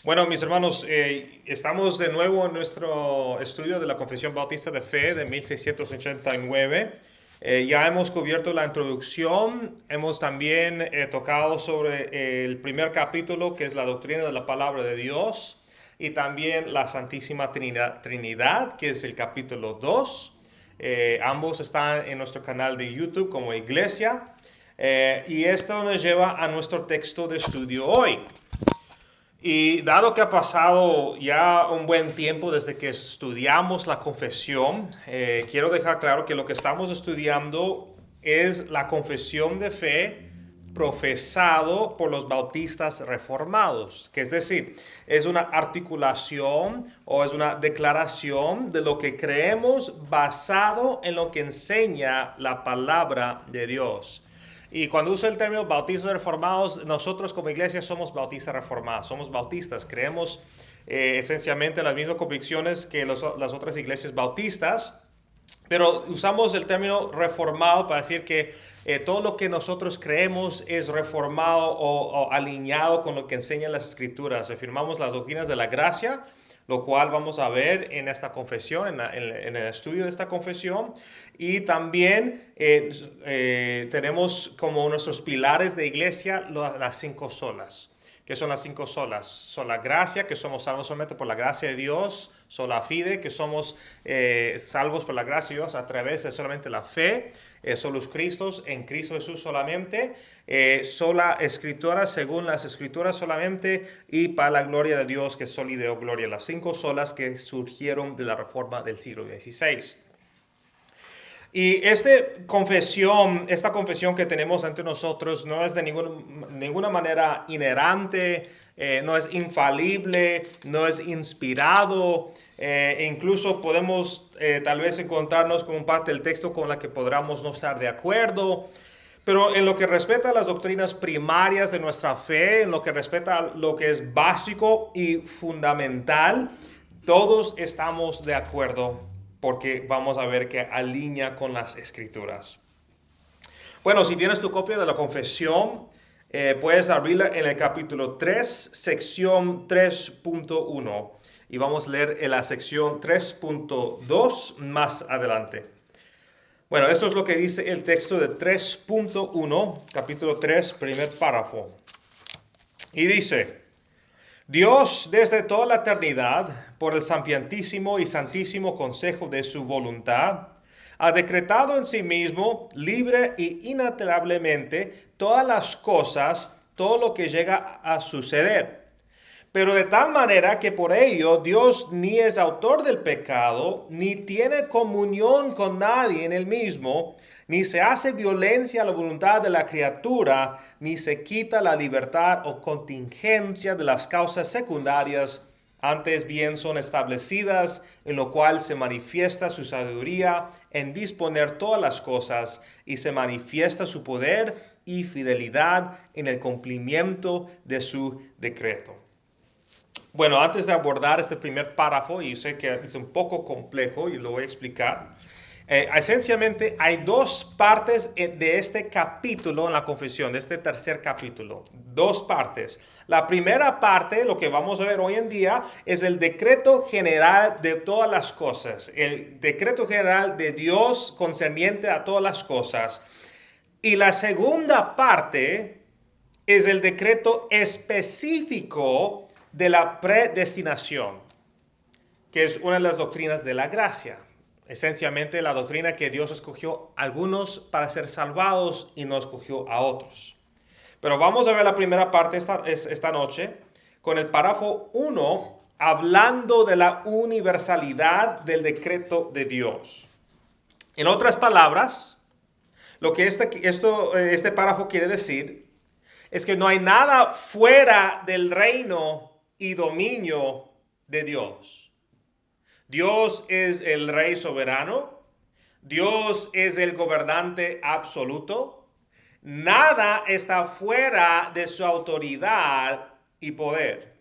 Bueno, mis hermanos, estamos de nuevo en nuestro estudio de la Confesión Bautista de Fe de 1689. Ya hemos cubierto la introducción, hemos también tocado sobre el primer capítulo, que es la doctrina de la palabra de Dios, y también la Santísima Trinidad, que es el capítulo 2. Ambos están en nuestro canal de YouTube como Iglesia. Y esto nos lleva a nuestro texto de estudio hoy. Y dado que ha pasado ya un buen tiempo desde que estudiamos la confesión, quiero dejar claro que lo que estamos estudiando es la confesión de fe profesado por los bautistas reformados, que es decir, es una articulación o es una declaración de lo que creemos basado en lo que enseña la palabra de Dios. Y cuando uso el término bautistas reformados, nosotros como iglesia somos bautistas reformados, somos bautistas, creemos esencialmente en las mismas convicciones que las otras iglesias bautistas, pero usamos el término reformado para decir que todo lo que nosotros creemos es reformado o alineado con lo que enseñan las escrituras. Afirmamos las doctrinas de la gracia, lo cual vamos a ver en esta confesión, en el estudio de esta confesión. Y también tenemos como nuestros pilares de iglesia las 5 solas. ¿Qué son las 5 solas? Sola gracia, que somos salvos solamente por la gracia de Dios. Sola fide, que somos salvos por la gracia de Dios a través de solamente la fe. Solus Christus, en Cristo Jesús solamente. Sola escritura, según las escrituras solamente. Y para la gloria de Dios, que es soli Deo gloria. Las 5 solas que surgieron de la reforma del siglo XVI. Y esta confesión que tenemos ante nosotros no es de ninguna manera inerrante, no es infalible, no es inspirado. Incluso podemos tal vez encontrarnos con parte del texto con la que podamos no estar de acuerdo. Pero en lo que respecta a las doctrinas primarias de nuestra fe, en lo que respecta a lo que es básico y fundamental, todos estamos de acuerdo, porque vamos a ver que alinea con las escrituras. Bueno, si tienes tu copia de la confesión, puedes abrirla en el capítulo 3, sección 3.1. Y vamos a leer en la sección 3.2 más adelante. Bueno, esto es lo que dice el texto de 3.1, capítulo 3, primer párrafo. Y dice: Dios, desde toda la eternidad, por el sapientísimo y santísimo consejo de su voluntad, ha decretado en sí mismo, libre y inalterablemente, todas las cosas, todo lo que llega a suceder. Pero de tal manera que por ello Dios ni es autor del pecado, ni tiene comunión con nadie en el mismo, ni se hace violencia a la voluntad de la criatura, ni se quita la libertad o contingencia de las causas secundarias, antes bien son establecidas, en lo cual se manifiesta su sabiduría en disponer todas las cosas, y se manifiesta su poder y fidelidad en el cumplimiento de su decreto. Bueno, antes de abordar este primer párrafo, y sé que es un poco complejo y lo voy a explicar, esencialmente hay 2 partes de este capítulo en la confesión, de este tercer capítulo. 2 partes. La primera parte, lo que vamos a ver hoy en día, es el decreto general de todas las cosas. El decreto general de Dios concerniente a todas las cosas. Y la segunda parte es el decreto específico de la predestinación, que es una de las doctrinas de la gracia. Esencialmente la doctrina que Dios escogió a algunos para ser salvados y no escogió a otros. Pero vamos a ver la primera parte esta noche con el párrafo 1, hablando de la universalidad del decreto de Dios. En otras palabras, lo que este párrafo quiere decir es que no hay nada fuera del reino y dominio de Dios. Dios es el rey soberano. Dios es el gobernante absoluto. Nada está fuera de su autoridad y poder.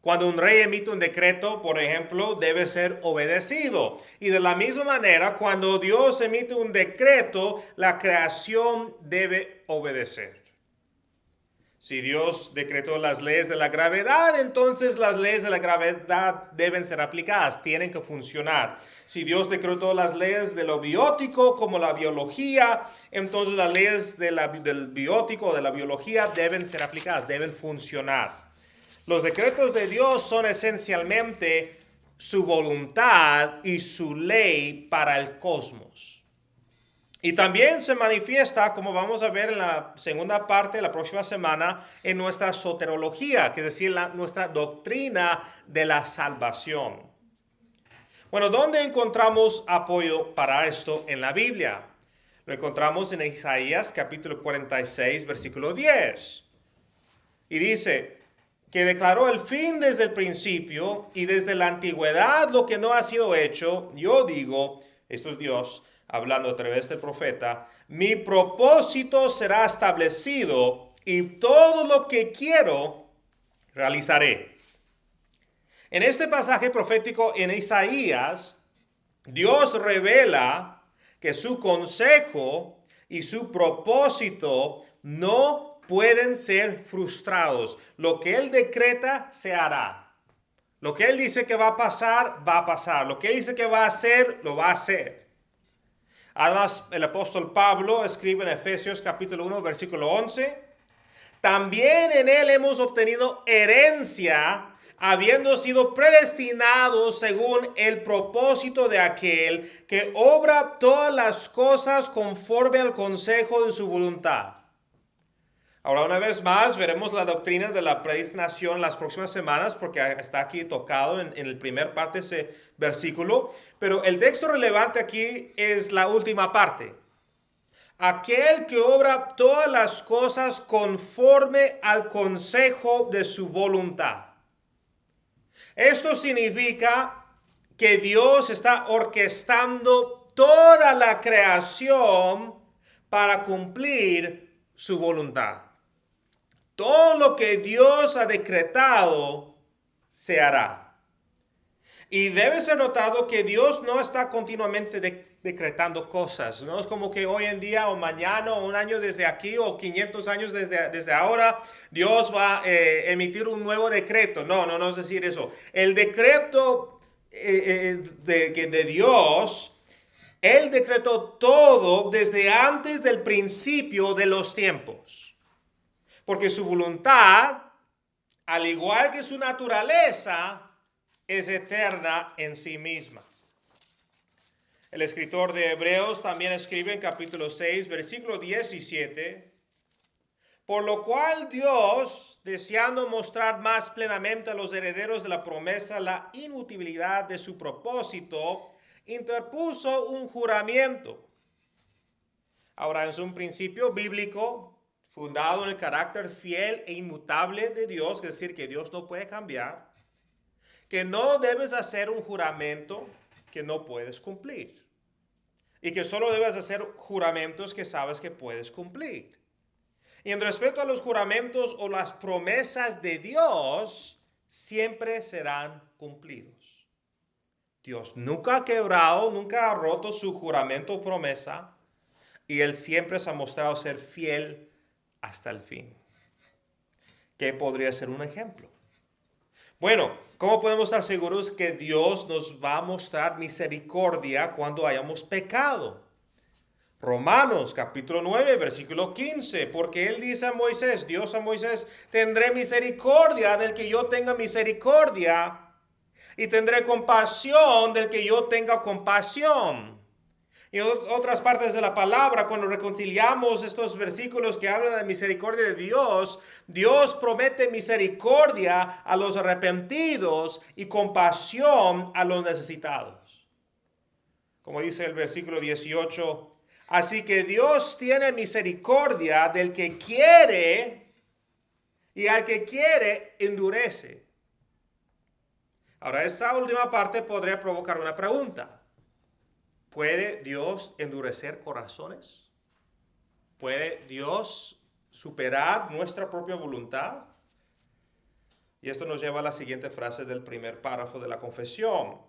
Cuando un rey emite un decreto, por ejemplo, debe ser obedecido. Y de la misma manera, cuando Dios emite un decreto, la creación debe obedecer. Si Dios decretó las leyes de la gravedad, entonces las leyes de la gravedad deben ser aplicadas, tienen que funcionar. Si Dios decretó las leyes de lo biótico, como la biología, entonces las leyes del biótico o de la biología deben ser aplicadas, deben funcionar. Los decretos de Dios son esencialmente su voluntad y su ley para el cosmos. Y también se manifiesta, como vamos a ver en la segunda parte de la próxima semana, en nuestra soterología, que es decir, nuestra doctrina de la salvación. Bueno, ¿dónde encontramos apoyo para esto en la Biblia? Lo encontramos en Isaías capítulo 46, versículo 10. Y dice que declaró el fin desde el principio y desde la antigüedad lo que no ha sido hecho. Yo digo, esto es Dios hablando a través del profeta, mi propósito será establecido y todo lo que quiero realizaré. En este pasaje profético en Isaías, Dios revela que su consejo y su propósito no pueden ser frustrados. Lo que Él decreta se hará. Lo que Él dice que va a pasar, va a pasar. Lo que Él dice que va a hacer, lo va a hacer. Además, el apóstol Pablo escribe en Efesios capítulo 1, versículo 11, también en él hemos obtenido herencia, habiendo sido predestinados según el propósito de aquel que obra todas las cosas conforme al consejo de su voluntad. Ahora, una vez más, veremos la doctrina de la predestinación las próximas semanas, porque está aquí tocado en el primer parte de ese versículo. Pero el texto relevante aquí es la última parte. Aquel que obra todas las cosas conforme al consejo de su voluntad. Esto significa que Dios está orquestando toda la creación para cumplir su voluntad. Todo lo que Dios ha decretado se hará. Y debe ser notado que Dios no está continuamente decretando cosas. No es como que hoy en día o mañana o un año desde aquí o 500 años desde ahora Dios va a emitir un nuevo decreto. No es decir eso. El decreto de Dios, Él decretó todo desde antes del principio de los tiempos. Porque su voluntad, al igual que su naturaleza, es eterna en sí misma. El escritor de Hebreos también escribe en capítulo 6, versículo 17, por lo cual Dios, deseando mostrar más plenamente a los herederos de la promesa la inmutabilidad de su propósito, interpuso un juramento. Ahora, es un principio bíblico fundado en el carácter fiel e inmutable de Dios, es decir, que Dios no puede cambiar, que no debes hacer un juramento que no puedes cumplir, y que solo debes hacer juramentos que sabes que puedes cumplir. Y en respecto a los juramentos o las promesas de Dios, siempre serán cumplidos. Dios nunca ha quebrado, nunca ha roto su juramento o promesa, y Él siempre se ha mostrado ser fiel hasta el fin. ¿Qué podría ser un ejemplo? Bueno, ¿cómo podemos estar seguros que Dios nos va a mostrar misericordia cuando hayamos pecado? Romanos capítulo 9, versículo 15, porque Él dice a Moisés, Dios a Moisés, tendré misericordia del que yo tenga misericordia y tendré compasión del que yo tenga compasión. Y en otras partes de la palabra, cuando reconciliamos estos versículos que hablan de misericordia de Dios, Dios promete misericordia a los arrepentidos y compasión a los necesitados. Como dice el versículo 18, así que Dios tiene misericordia del que quiere y al que quiere endurece. Ahora, esta última parte podría provocar una pregunta. ¿Puede Dios endurecer corazones? ¿Puede Dios superar nuestra propia voluntad? Y esto nos lleva a la siguiente frase del primer párrafo de la confesión.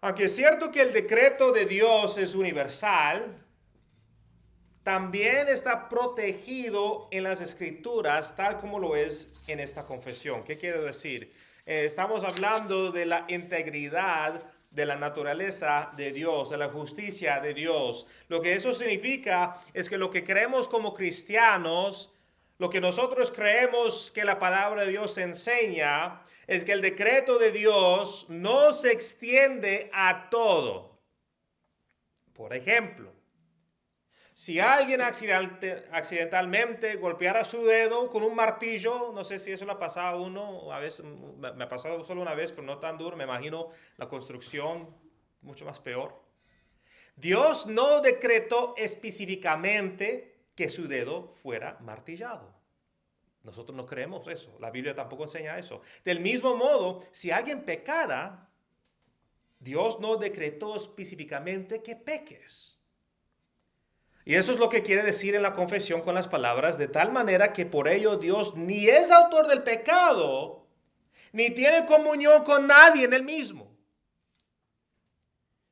Aunque es cierto que el decreto de Dios es universal, también está protegido en las Escrituras, tal como lo es en esta confesión. ¿Qué quiero decir? Estamos hablando de la integridad de la naturaleza de Dios, de la justicia de Dios. Lo que eso significa es que lo que creemos como cristianos, lo que nosotros creemos que la palabra de Dios enseña, es que el decreto de Dios no se extiende a todo. Por ejemplo, si alguien accidentalmente golpeara su dedo con un martillo, no sé si eso le ha pasado a uno, a veces me ha pasado solo una vez, pero no tan duro, me imagino la construcción mucho más peor. Dios no decretó específicamente que su dedo fuera martillado. Nosotros no creemos eso, la Biblia tampoco enseña eso. Del mismo modo, si alguien pecara, Dios no decretó específicamente que peques. Y eso es lo que quiere decir en la confesión con las palabras, de tal manera que por ello Dios ni es autor del pecado, ni tiene comunión con nadie en el mismo.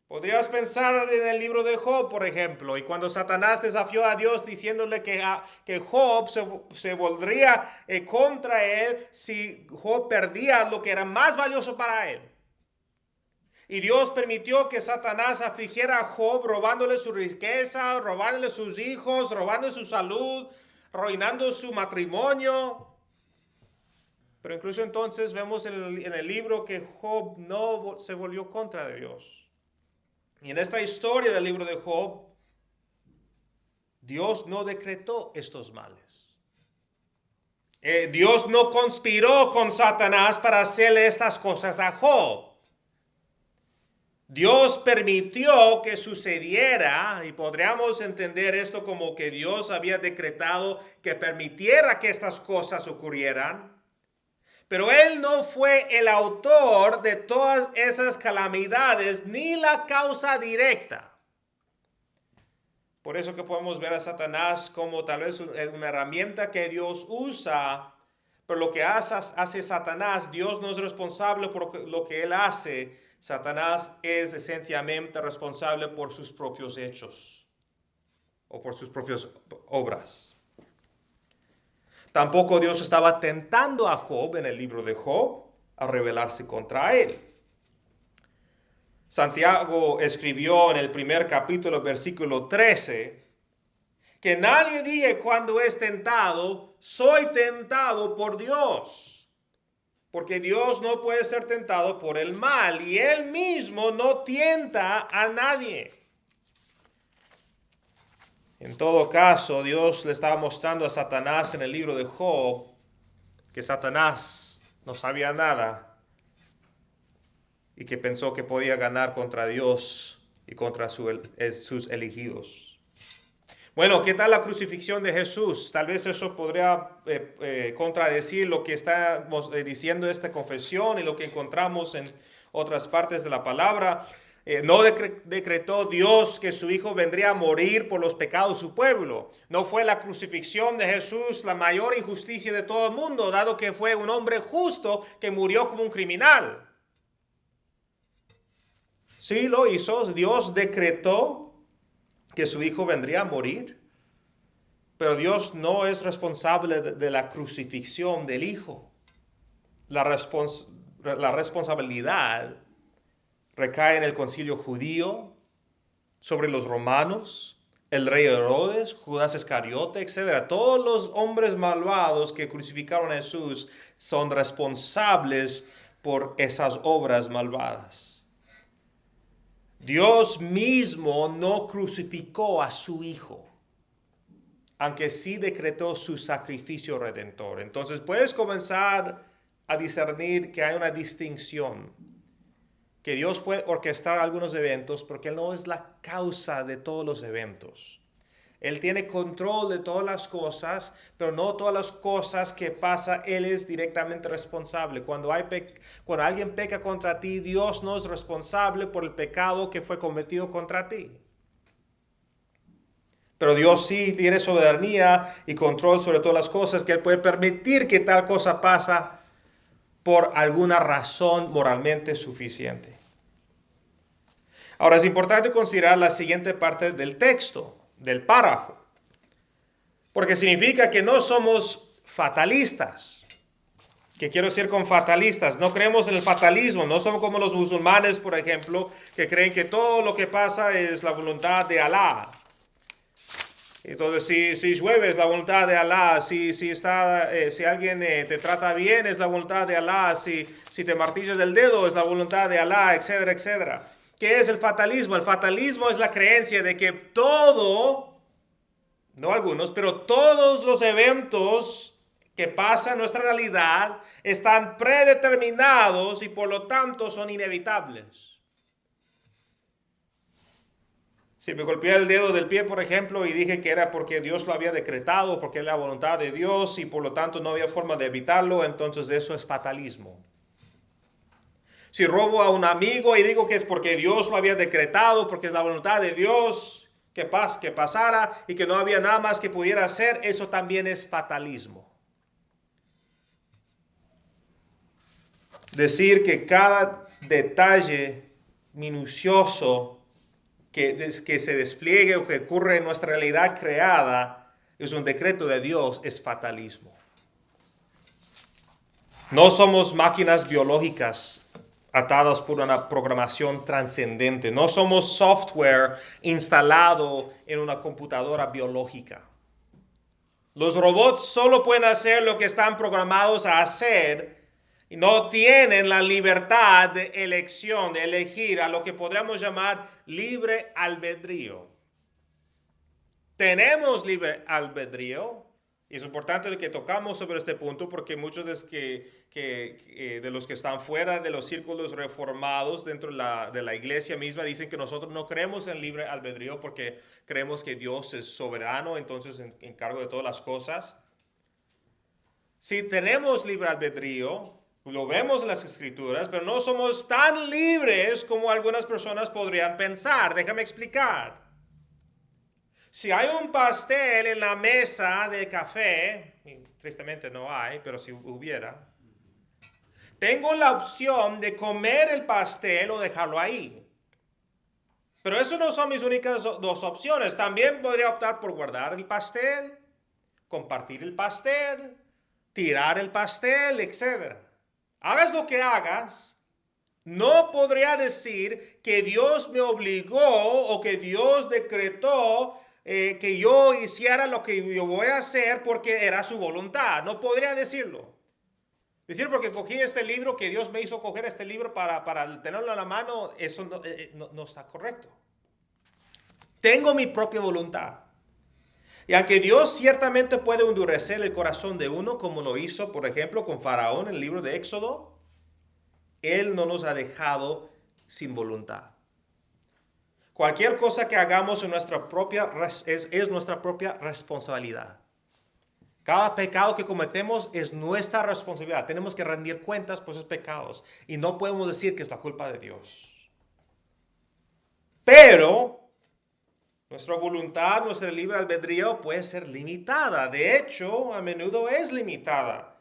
Podrías pensar en el libro de Job, por ejemplo, y cuando Satanás desafió a Dios diciéndole que Job se volvería contra él si Job perdía lo que era más valioso para él. Y Dios permitió que Satanás afligiera a Job, robándole su riqueza, robándole sus hijos, robándole su salud, arruinando su matrimonio. Pero incluso entonces vemos en el libro que Job no se volvió contra de Dios. Y en esta historia del libro de Job, Dios no decretó estos males. Dios no conspiró con Satanás para hacerle estas cosas a Job. Dios permitió que sucediera, y podríamos entender esto como que Dios había decretado que permitiera que estas cosas ocurrieran, pero Él no fue el autor de todas esas calamidades ni la causa directa. Por eso que podemos ver a Satanás como tal vez una herramienta que Dios usa, pero lo que hace Satanás, Dios no es responsable por lo que Él hace. Satanás es esencialmente responsable por sus propios hechos o por sus propias obras. Tampoco Dios estaba tentando a Job en el libro de Job a rebelarse contra él. Santiago escribió en el primer capítulo, versículo 13, que nadie diga cuando es tentado, soy tentado por Dios. Porque Dios no puede ser tentado por el mal y Él mismo no tienta a nadie. En todo caso, Dios le estaba mostrando a Satanás en el libro de Job que Satanás no sabía nada y que pensó que podía ganar contra Dios y contra sus elegidos. Bueno, ¿qué tal la crucifixión de Jesús? Tal vez eso podría contradecir lo que estamos diciendo esta confesión y lo que encontramos en otras partes de la palabra. No decretó Dios que su Hijo vendría a morir por los pecados de su pueblo. No fue la crucifixión de Jesús la mayor injusticia de todo el mundo, dado que fue un hombre justo que murió como un criminal. Sí lo hizo, Dios decretó que su Hijo vendría a morir, pero Dios no es responsable de la crucifixión del Hijo. La responsabilidad recae en el concilio judío, sobre los romanos, el rey Herodes, Judas Iscariote, etc. Todos los hombres malvados que crucificaron a Jesús son responsables por esas obras malvadas. Dios mismo no crucificó a su Hijo, aunque sí decretó su sacrificio redentor. Entonces puedes comenzar a discernir que hay una distinción, que Dios puede orquestar algunos eventos porque Él no es la causa de todos los eventos. Él tiene control de todas las cosas, pero no todas las cosas que pasa Él es directamente responsable. Cuando alguien peca contra ti, Dios no es responsable por el pecado que fue cometido contra ti. Pero Dios sí tiene soberanía y control sobre todas las cosas, que Él puede permitir que tal cosa pasa por alguna razón moralmente suficiente. Ahora es importante considerar la siguiente parte del texto, del párrafo. Porque significa que no somos fatalistas. ¿Qué quiero decir con fatalistas? No creemos en el fatalismo. No somos como los musulmanes, por ejemplo, que creen que todo lo que pasa es la voluntad de Alá. Entonces, si llueve es la voluntad de Alá, si alguien te trata bien es la voluntad de Alá, si te martillas el dedo es la voluntad de Alá, etcétera, etcétera. ¿Qué es el fatalismo? El fatalismo es la creencia de que todo, no algunos, pero todos los eventos que pasan en nuestra realidad están predeterminados y por lo tanto son inevitables. Si me golpeé el dedo del pie, por ejemplo, y dije que era porque Dios lo había decretado, porque es la voluntad de Dios y por lo tanto no había forma de evitarlo, entonces eso es fatalismo. Si robo a un amigo y digo que es porque Dios lo había decretado, porque es la voluntad de Dios que pasara y que no había nada más que pudiera hacer, eso también es fatalismo. Decir que cada detalle minucioso que se despliegue o que ocurre en nuestra realidad creada es un decreto de Dios, es fatalismo. No somos máquinas biológicas atadas por una programación trascendente. No somos software instalado en una computadora biológica. Los robots solo pueden hacer lo que están programados a hacer y no tienen la libertad de elección, de elegir a lo que podríamos llamar libre albedrío. Tenemos libre albedrío, y es importante que tocamos sobre este punto porque muchos de los que están fuera de los círculos reformados dentro de la iglesia misma dicen que nosotros no creemos en libre albedrío porque creemos que Dios es soberano, entonces en cargo de todas las cosas. Si tenemos libre albedrío, lo vemos en las escrituras, pero no somos tan libres como algunas personas podrían pensar. Déjame explicar. Si hay un pastel en la mesa de café, y tristemente no hay, pero si hubiera, tengo la opción de comer el pastel o dejarlo ahí. Pero eso no son mis únicas dos opciones. También podría optar por guardar el pastel, compartir el pastel, tirar el pastel, etc. Hagas lo que hagas, no podría decir que Dios me obligó o que Dios decretó que yo hiciera lo que yo voy a hacer porque era su voluntad. No podría decirlo. Decir porque cogí este libro, que Dios me hizo coger este libro para tenerlo en la mano, eso no está correcto. Tengo mi propia voluntad. Y aunque Dios ciertamente puede endurecer el corazón de uno, como lo hizo, por ejemplo, con Faraón en el libro de Éxodo, Él no nos ha dejado sin voluntad. Cualquier cosa que hagamos es nuestra propia responsabilidad. Cada pecado que cometemos es nuestra responsabilidad. Tenemos que rendir cuentas por esos pecados. Y no podemos decir que es la culpa de Dios. Pero nuestra voluntad, nuestra libre albedrío puede ser limitada. De hecho, a menudo es limitada.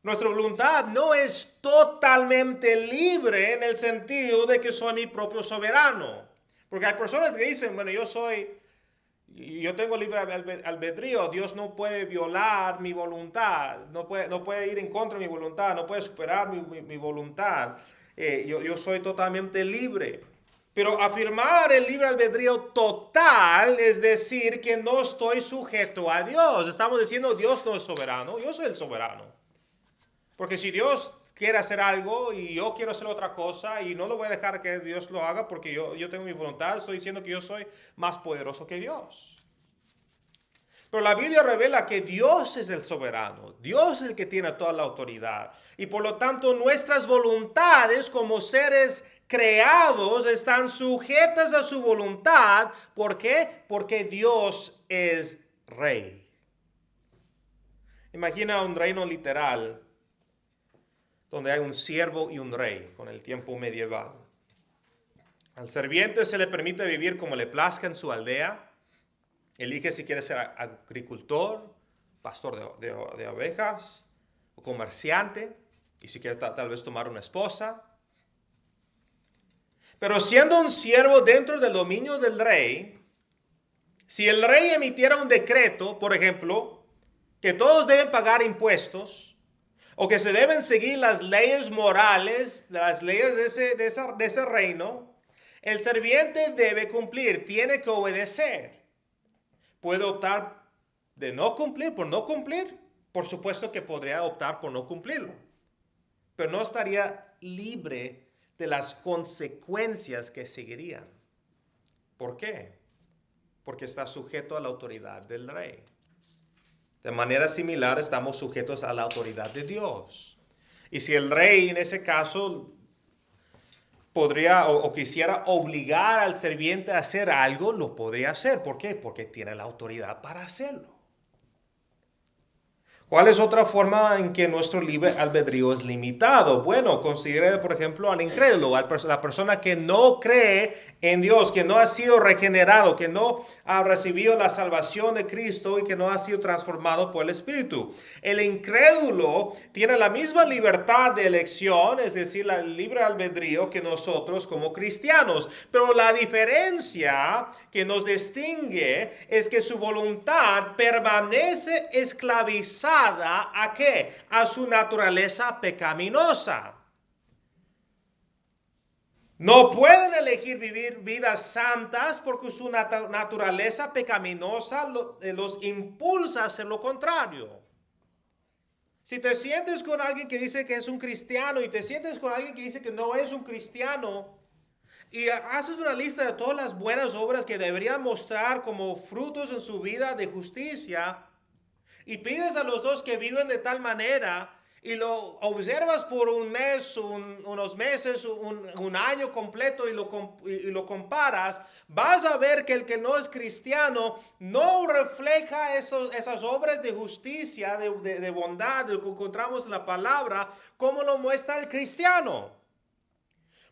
Nuestra voluntad no es totalmente libre en el sentido de que soy mi propio soberano. Porque hay personas que dicen, bueno, yo tengo libre albedrío, Dios no puede violar mi voluntad, no puede ir en contra de mi voluntad, no puede superar mi voluntad. Yo soy totalmente libre. Pero afirmar el libre albedrío total es decir que no estoy sujeto a Dios. Estamos diciendo Dios no es soberano, yo soy el soberano. Porque si Dios quiere hacer algo y yo quiero hacer otra cosa y no lo voy a dejar que Dios lo haga porque yo tengo mi voluntad, estoy diciendo que yo soy más poderoso que Dios. Pero la Biblia revela que Dios es el soberano, Dios es el que tiene toda la autoridad. Y por lo tanto nuestras voluntades como seres creados están sujetas a su voluntad. ¿Por qué? Porque Dios es rey. Imagina un reino literal donde hay un siervo y un rey con el tiempo medieval. Al serviente se le permite vivir como le plazca en su aldea. Elige si quiere ser agricultor, pastor de ovejas o comerciante, y si quiere tal vez tomar una esposa. Pero siendo un siervo dentro del dominio del rey, Si el rey emitiera un decreto, por ejemplo, que todos deben pagar impuestos, o que se deben seguir las leyes morales, las leyes de ese reino, el sirviente debe cumplir, tiene que obedecer. Puede optar de no cumplir, por no cumplir. Por supuesto que podría optar por no cumplirlo, pero no estaría libre de las consecuencias que seguirían. ¿Por qué? Porque está sujeto a la autoridad del rey. De manera similar estamos sujetos a la autoridad de Dios. Y si el rey en ese caso podría o quisiera obligar al sirviente a hacer algo, lo podría hacer. ¿Por qué? Porque tiene la autoridad para hacerlo. ¿Cuál es otra forma en que nuestro libre albedrío es limitado? Bueno, considere, por ejemplo, al incrédulo, a la persona que no cree en Dios, que no ha sido regenerado, que no ha recibido la salvación de Cristo y que no ha sido transformado por el Espíritu. El incrédulo tiene la misma libertad de elección, es decir, el libre albedrío que nosotros como cristianos. Pero la diferencia que nos distingue es que su voluntad permanece esclavizada. ¿A qué? A su naturaleza pecaminosa. No pueden elegir vivir vidas santas porque su naturaleza pecaminosa los impulsa a hacer lo contrario. Si te sientes con alguien que dice que es un cristiano y te sientes con alguien que dice que no es un cristiano y haces una lista de todas las buenas obras que deberían mostrar como frutos en su vida de justicia, y pides a los dos que viven de tal manera y lo observas por un mes, unos meses, un año completo y lo comparas, vas a ver que el que no es cristiano no refleja esas obras de justicia, de bondad, de lo que encontramos en la palabra, como lo muestra el cristiano.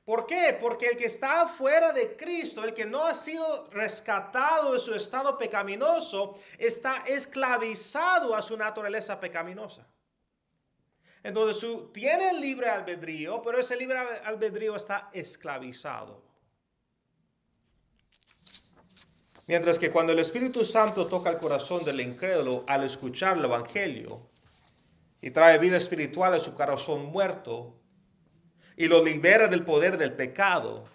¿Por qué? Porque el que está fuera de Cristo, el que no ha sido rescatado de su estado pecaminoso, está esclavizado a su naturaleza pecaminosa. Entonces tiene el libre albedrío, pero ese libre albedrío está esclavizado. Mientras que cuando el Espíritu Santo toca el corazón del incrédulo al escuchar el Evangelio y trae vida espiritual a su corazón muerto, y lo libera del poder del pecado,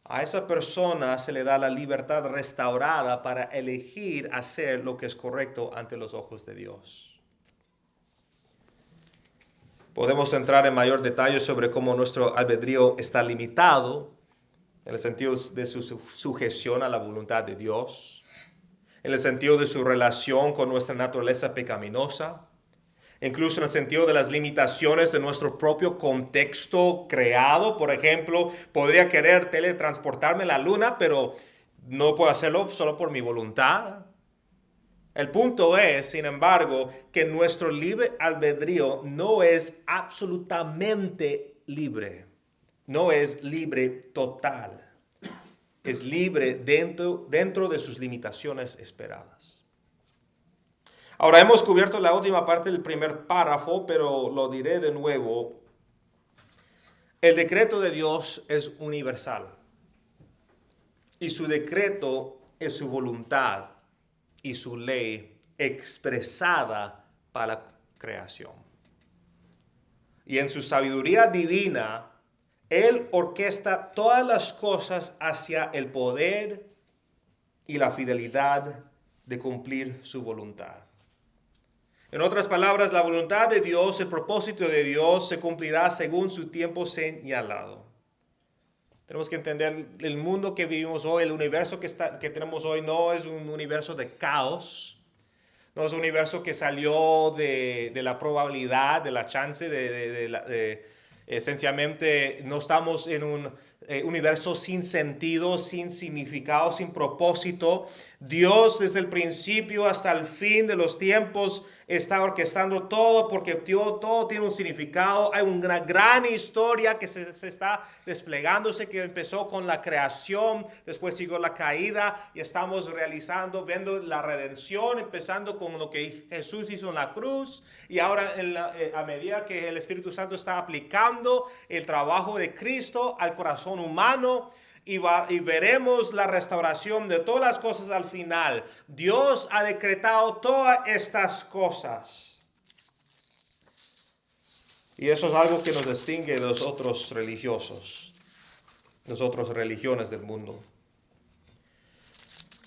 a esa persona se le da la libertad restaurada para elegir hacer lo que es correcto ante los ojos de Dios. Podemos entrar en mayor detalle sobre cómo nuestro albedrío está limitado, en el sentido de su sujeción a la voluntad de Dios, en el sentido de su relación con nuestra naturaleza pecaminosa, incluso en el sentido de las limitaciones de nuestro propio contexto creado. Por ejemplo, podría querer teletransportarme a la luna, pero no puedo hacerlo solo por mi voluntad. El punto es, sin embargo, que nuestro libre albedrío no es absolutamente libre. No es libre total. Es libre dentro de sus limitaciones esperadas. Ahora hemos cubierto la última parte del primer párrafo, pero lo diré de nuevo. El decreto de Dios es universal. Y su decreto es su voluntad y su ley expresada para la creación. Y en su sabiduría divina, Él orquesta todas las cosas hacia el poder y la fidelidad de cumplir su voluntad. En otras palabras, la voluntad de Dios, el propósito de Dios se cumplirá según su tiempo señalado. Tenemos que entender el mundo que vivimos hoy, el universo que tenemos hoy no es un universo de caos, no es un universo que salió de la probabilidad, de la chance, esencialmente no estamos en un universo sin sentido, sin significado, sin propósito. Dios desde el principio hasta el fin de los tiempos está orquestando todo porque todo tiene un significado. Hay una gran historia que se está desplegándose, que empezó con la creación, después siguió la caída y estamos viendo la redención, empezando con lo que Jesús hizo en la cruz, y ahora a medida que el Espíritu Santo está aplicando el trabajo de Cristo al corazón humano, y veremos la restauración de todas las cosas al final. Dios ha decretado todas estas cosas. Y eso es algo que nos distingue de los otros religiosos, de las otras religiones del mundo.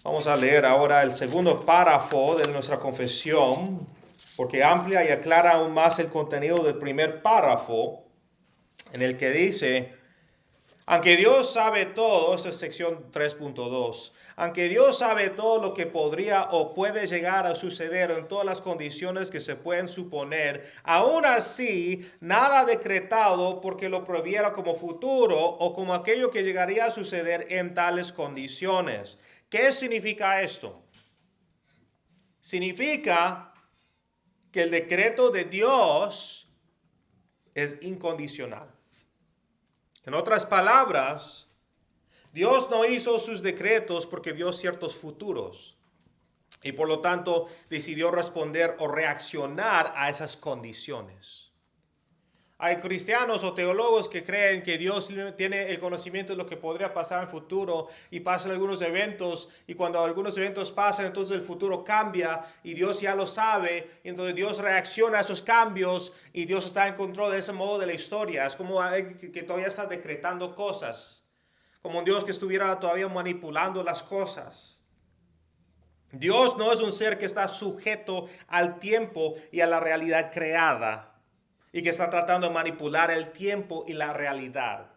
Vamos a leer ahora el segundo párrafo de nuestra confesión, porque amplia y aclara aún más el contenido del primer párrafo, en el que dice: aunque Dios sabe todo, esta es sección 3.2, aunque Dios sabe todo lo que podría o puede llegar a suceder en todas las condiciones que se pueden suponer, aún así, nada decretado porque lo previera como futuro o como aquello que llegaría a suceder en tales condiciones. ¿Qué significa esto? Significa que el decreto de Dios es incondicional. En otras palabras, Dios no hizo sus decretos porque vio ciertos futuros y por lo tanto decidió responder o reaccionar a esas condiciones. Hay cristianos o teólogos que creen que Dios tiene el conocimiento de lo que podría pasar en el futuro y pasan algunos eventos, y cuando algunos eventos pasan, entonces el futuro cambia y Dios ya lo sabe, y entonces Dios reacciona a esos cambios y Dios está en control de ese modo de la historia. Es como que todavía está decretando cosas, como un Dios que estuviera todavía manipulando las cosas. Dios no es un ser que está sujeto al tiempo y a la realidad creada, y que está tratando de manipular el tiempo y la realidad.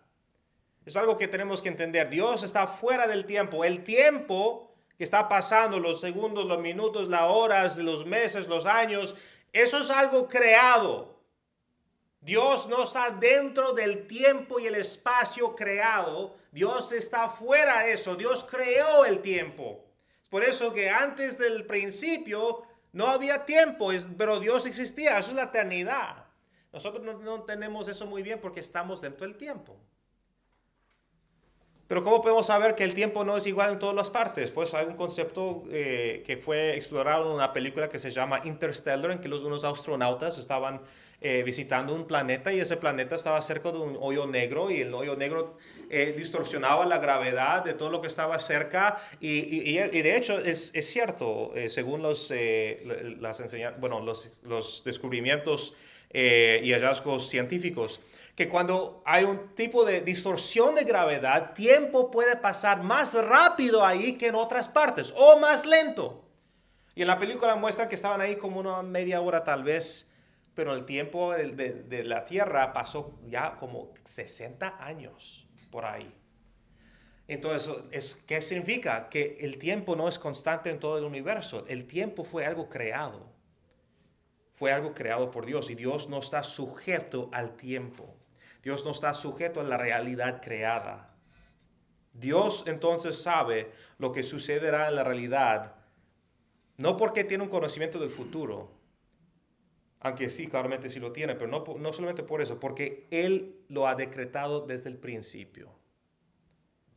Es algo que tenemos que entender. Dios está fuera del tiempo. El tiempo que está pasando, los segundos, los minutos, las horas, los meses, los años, eso es algo creado. Dios no está dentro del tiempo y el espacio creado. Dios está fuera de eso. Dios creó el tiempo. Es por eso que antes del principio no había tiempo, pero Dios existía. Eso es la eternidad. Nosotros no tenemos eso muy bien porque estamos dentro del tiempo. Pero ¿cómo podemos saber que el tiempo no es igual en todas las partes? Pues hay un concepto que fue explorado en una película que se llama Interstellar, en que unos astronautas estaban visitando un planeta y ese planeta estaba cerca de un hoyo negro, y el hoyo negro distorsionaba la gravedad de todo lo que estaba cerca, y de hecho es cierto, según los descubrimientos y hallazgos científicos, que cuando hay un tipo de distorsión de gravedad, tiempo puede pasar más rápido ahí que en otras partes, o más lento. Y en la película muestran que estaban ahí como una media hora tal vez, pero el tiempo de la Tierra pasó ya como 60 años por ahí. Entonces, ¿qué significa? Que el tiempo no es constante en todo el universo. El tiempo fue algo creado. Fue algo creado por Dios, y Dios no está sujeto al tiempo. Dios no está sujeto a la realidad creada. Dios entonces sabe lo que sucederá en la realidad, no porque tiene un conocimiento del futuro, aunque sí, claramente sí lo tiene, pero no solamente por eso, porque Él lo ha decretado desde el principio.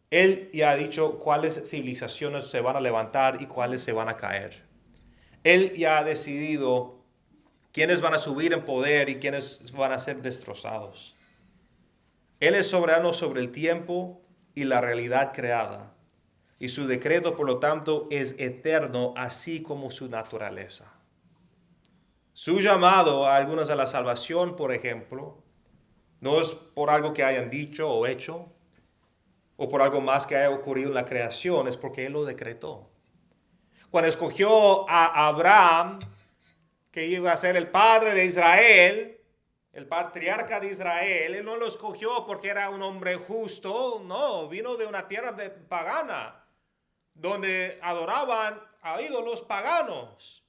Él ya ha dicho cuáles civilizaciones se van a levantar y cuáles se van a caer. Él ya ha decidido quiénes van a subir en poder y quiénes van a ser destrozados. Él es soberano sobre el tiempo y la realidad creada, y su decreto, por lo tanto, es eterno, así como su naturaleza. Su llamado a algunos a la salvación, por ejemplo, no es por algo que hayan dicho o hecho, o por algo más que haya ocurrido en la creación, es porque Él lo decretó. Cuando escogió a Abraham, que iba a ser el padre de Israel, el patriarca de Israel, Él no lo escogió porque era un hombre justo, no, vino de una tierra pagana, donde adoraban a ídolos paganos.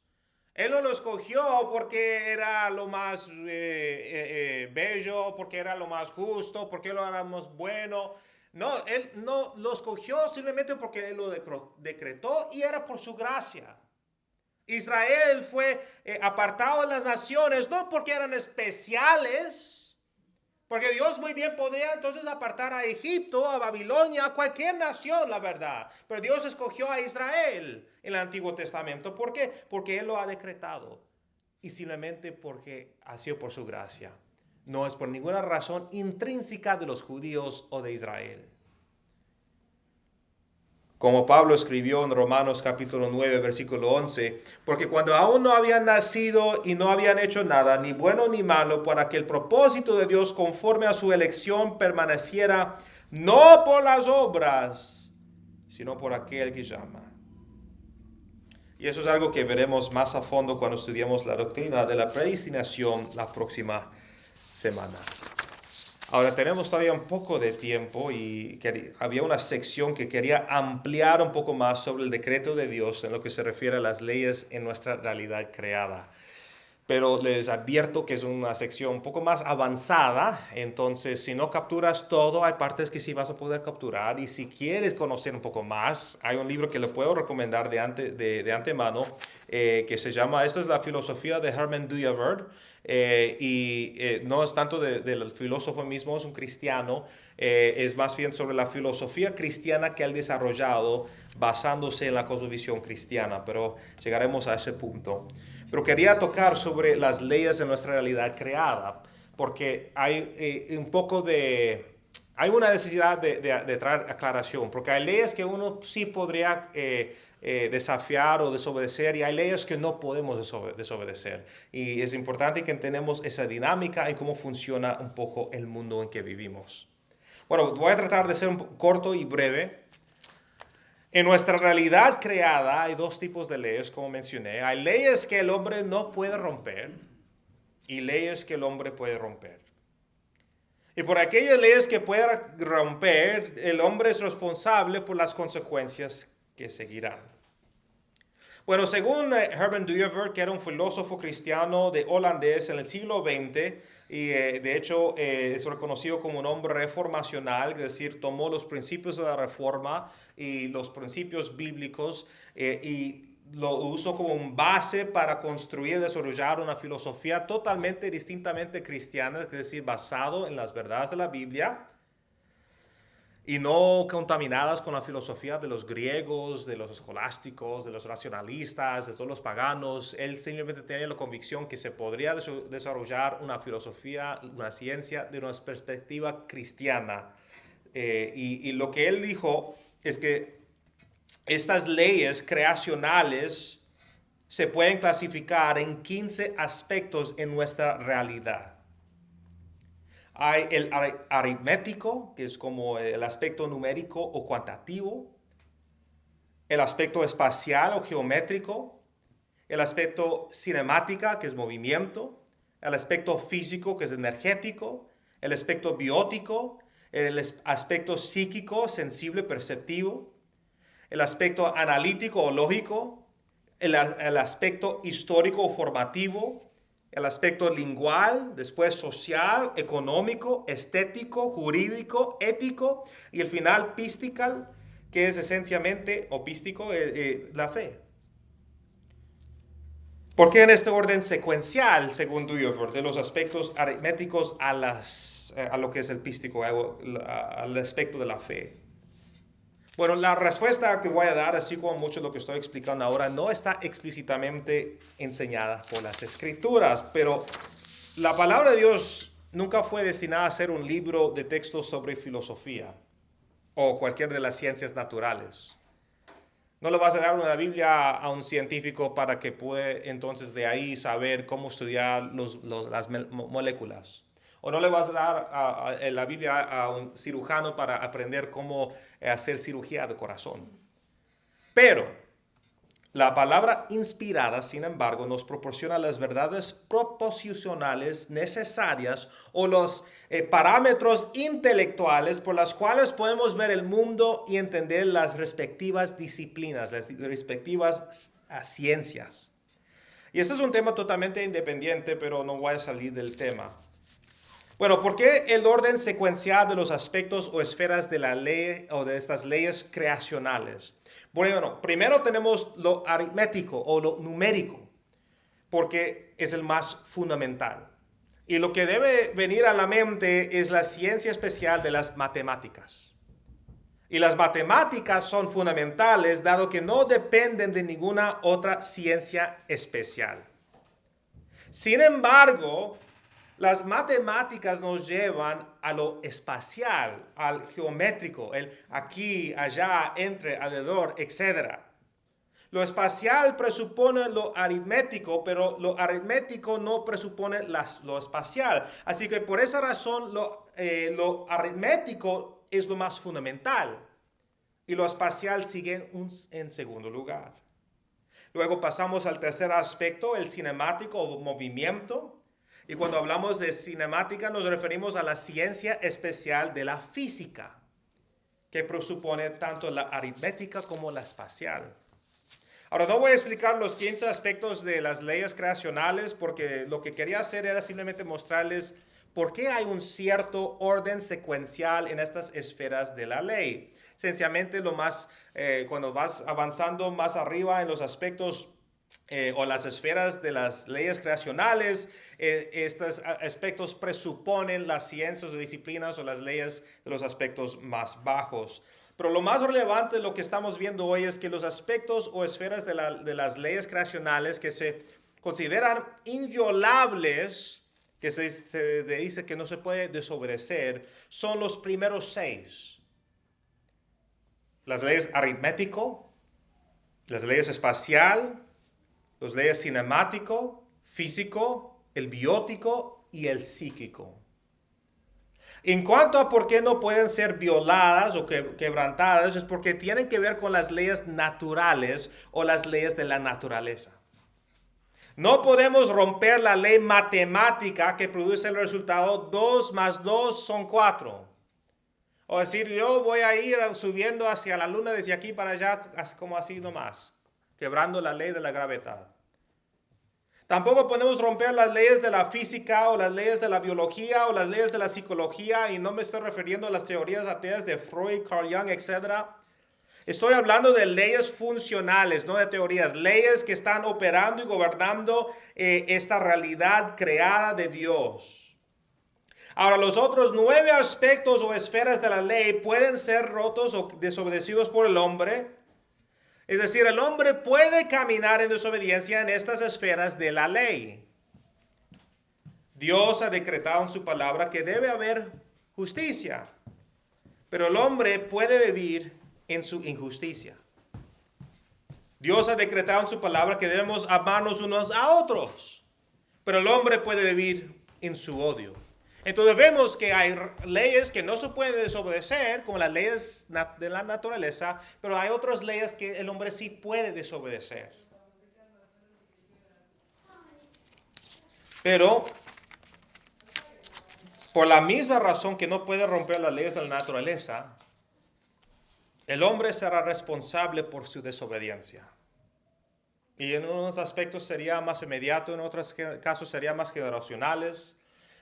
Él no lo escogió porque era lo más bello, porque era lo más justo, porque él era más bueno. No, Él no lo escogió simplemente porque Él lo decretó, y era por su gracia. Israel fue apartado de las naciones, no porque eran especiales, porque Dios muy bien podría entonces apartar a Egipto, a Babilonia, a cualquier nación, la verdad. Pero Dios escogió a Israel en el Antiguo Testamento. ¿Por qué? Porque Él lo ha decretado, y simplemente porque ha sido por su gracia. No es por ninguna razón intrínseca de los judíos o de Israel. Como Pablo escribió en Romanos capítulo 9, versículo 11, porque cuando aún no habían nacido y no habían hecho nada, ni bueno ni malo, para que el propósito de Dios conforme a su elección permaneciera, no por las obras, sino por aquel que llama. Y eso es algo que veremos más a fondo cuando estudiemos la doctrina de la predestinación la próxima semana. Ahora tenemos todavía un poco de tiempo y había una sección que quería ampliar un poco más sobre el decreto de Dios en lo que se refiere a las leyes en nuestra realidad creada. Pero les advierto que es una sección un poco más avanzada, entonces si no capturas todo, hay partes que sí vas a poder capturar, y si quieres conocer un poco más, hay un libro que le puedo recomendar de antemano, que se llama, esta es la filosofía de Herman Dooyeweerd, no es tanto del filósofo mismo, es un cristiano, es más bien sobre la filosofía cristiana que él ha desarrollado basándose en la cosmovisión cristiana, pero llegaremos a ese punto. Pero quería tocar sobre las leyes de nuestra realidad creada, porque hay hay una necesidad de traer aclaración, porque hay leyes que uno sí podría desafiar o desobedecer, y hay leyes que no podemos desobedecer. Y es importante que entendamos esa dinámica y cómo funciona un poco el mundo en que vivimos. Bueno, voy a tratar de ser un corto y breve. En nuestra realidad creada hay dos tipos de leyes, como mencioné. Hay leyes que el hombre no puede romper y leyes que el hombre puede romper. Y por aquellas leyes que puede romper, el hombre es responsable por las consecuencias que seguirán. Bueno, según Herman Dooyeweerd, que era un filósofo cristiano de holandés en el siglo XX, y de hecho es reconocido como un hombre reformacional, es decir, tomó los principios de la reforma y los principios bíblicos y lo usó como un base para construir y desarrollar una filosofía totalmente distintamente cristiana, es decir, basado en las verdades de la Biblia, y no contaminadas con la filosofía de los griegos, de los escolásticos, de los racionalistas, de todos los paganos. Él simplemente tenía la convicción que se podría desarrollar una filosofía, una ciencia de una perspectiva cristiana. Y lo que él dijo es que estas leyes creacionales se pueden clasificar en 15 aspectos en nuestra realidad. Hay el aritmético, que es como el aspecto numérico o cuantitativo, el aspecto espacial o geométrico, el aspecto cinemática, que es movimiento, el aspecto físico, que es energético, el aspecto biótico, el aspecto psíquico, sensible, perceptivo, el aspecto analítico o lógico, el aspecto histórico o formativo, el aspecto lingual, después social, económico, estético, jurídico, ético, y el final pístical, que es esencialmente, o pístico, la fe. ¿Por qué en este orden secuencial, según Dooyeweerd, de los aspectos aritméticos a lo que es el pístico, al aspecto de la fe? Bueno, la respuesta que voy a dar, así como mucho de lo que estoy explicando ahora, no está explícitamente enseñada por las Escrituras, pero la palabra de Dios nunca fue destinada a ser un libro de textos sobre filosofía o cualquier de las ciencias naturales. No le vas a dar una Biblia a un científico para que pueda entonces de ahí saber cómo estudiar las moléculas. O no le vas a dar la Biblia a un cirujano para aprender cómo hacer cirugía de corazón. Pero la palabra inspirada, sin embargo, nos proporciona las verdades proposicionales necesarias o los parámetros intelectuales por las cuales podemos ver el mundo y entender las respectivas disciplinas, las respectivas ciencias. Y este es un tema totalmente independiente, pero no voy a salir del tema. Bueno, ¿por qué el orden secuencial de los aspectos o esferas de la ley o de estas leyes creacionales? Bueno, primero tenemos lo aritmético o lo numérico, porque es el más fundamental. Y lo que debe venir a la mente es la ciencia especial de las matemáticas. Y las matemáticas son fundamentales dado que no dependen de ninguna otra ciencia especial. Sin embargo, Las matemáticas nos llevan a lo espacial, al geométrico, el aquí, allá, entre, alrededor, etc. Lo espacial presupone lo aritmético, pero lo aritmético no presupone lo espacial. Así que por esa razón lo aritmético es lo más fundamental y lo espacial sigue en segundo lugar. Luego pasamos al tercer aspecto, el cinemático o movimiento. Y cuando hablamos de cinemática nos referimos a la ciencia especial de la física, que presupone tanto la aritmética como la espacial. Ahora no voy a explicar los 15 aspectos de las leyes creacionales porque lo que quería hacer era simplemente mostrarles por qué hay un cierto orden secuencial en estas esferas de la ley. Sencillamente cuando vas avanzando más arriba en los aspectos o las esferas de las leyes creacionales, estos aspectos presuponen las ciencias o disciplinas o las leyes de los aspectos más bajos. Pero lo más relevante de lo que estamos viendo hoy es que los aspectos o esferas de las leyes creacionales que se consideran inviolables, que se dice que no se puede desobedecer, son los primeros 6. Las leyes aritmético, las leyes espacial, las leyes cinemático, físico, el biótico y el psíquico. En cuanto a por qué no pueden ser violadas o quebrantadas, es porque tienen que ver con las leyes naturales o las leyes de la naturaleza. No podemos romper la ley matemática que produce el resultado 2 más 2 son 4. O decir, yo voy a ir subiendo hacia la luna desde aquí para allá, como así nomás, quebrando la ley de la gravedad. Tampoco podemos romper las leyes de la física o las leyes de la biología o las leyes de la psicología, y no me estoy refiriendo a las teorías ateas de Freud, Carl Jung, etc. Estoy hablando de leyes funcionales, no de teorías, leyes que están operando y gobernando esta realidad creada de Dios. Ahora, los otros 9 aspectos o esferas de la ley pueden ser rotos o desobedecidos por el hombre. Es decir, el hombre puede caminar en desobediencia en estas esferas de la ley. Dios ha decretado en su palabra que debe haber justicia, pero el hombre puede vivir en su injusticia. Dios ha decretado en su palabra que debemos amarnos unos a otros, pero el hombre puede vivir en su odio. Entonces vemos que hay leyes que no se pueden desobedecer, como las leyes de la naturaleza, pero hay otras leyes que el hombre sí puede desobedecer. Pero por la misma razón que no puede romper las leyes de la naturaleza, el hombre será responsable por su desobediencia. Y en unos aspectos sería más inmediato, en otros casos sería más generacionales.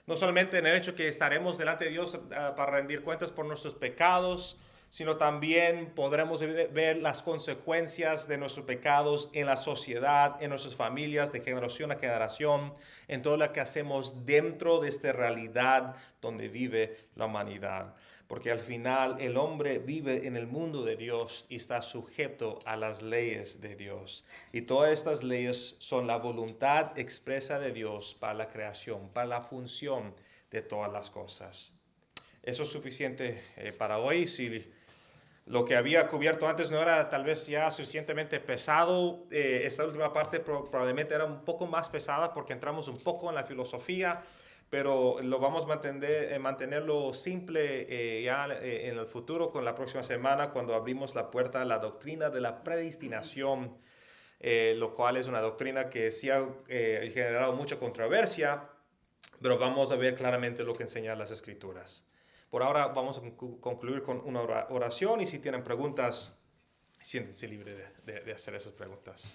No solamente en el hecho que estaremos delante de Dios para rendir cuentas por nuestros pecados, sino también podremos ver las consecuencias de nuestros pecados en la sociedad, en nuestras familias, de generación a generación, en todo lo que hacemos dentro de esta realidad donde vive la humanidad. Porque al final el hombre vive en el mundo de Dios y está sujeto a las leyes de Dios. Y todas estas leyes son la voluntad expresa de Dios para la creación, para la función de todas las cosas. Eso es suficiente para hoy. Si lo que había cubierto antes no era tal vez ya suficientemente pesado, esta última parte probablemente era un poco más pesada porque entramos un poco en la filosofía, pero lo vamos a mantenerlo simple en el futuro con la próxima semana cuando abrimos la puerta a la doctrina de la predestinación, lo cual es una doctrina que sí ha generado mucha controversia, pero vamos a ver claramente lo que enseñan las Escrituras. Por ahora vamos a concluir con una oración y si tienen preguntas, siéntense libres de hacer esas preguntas.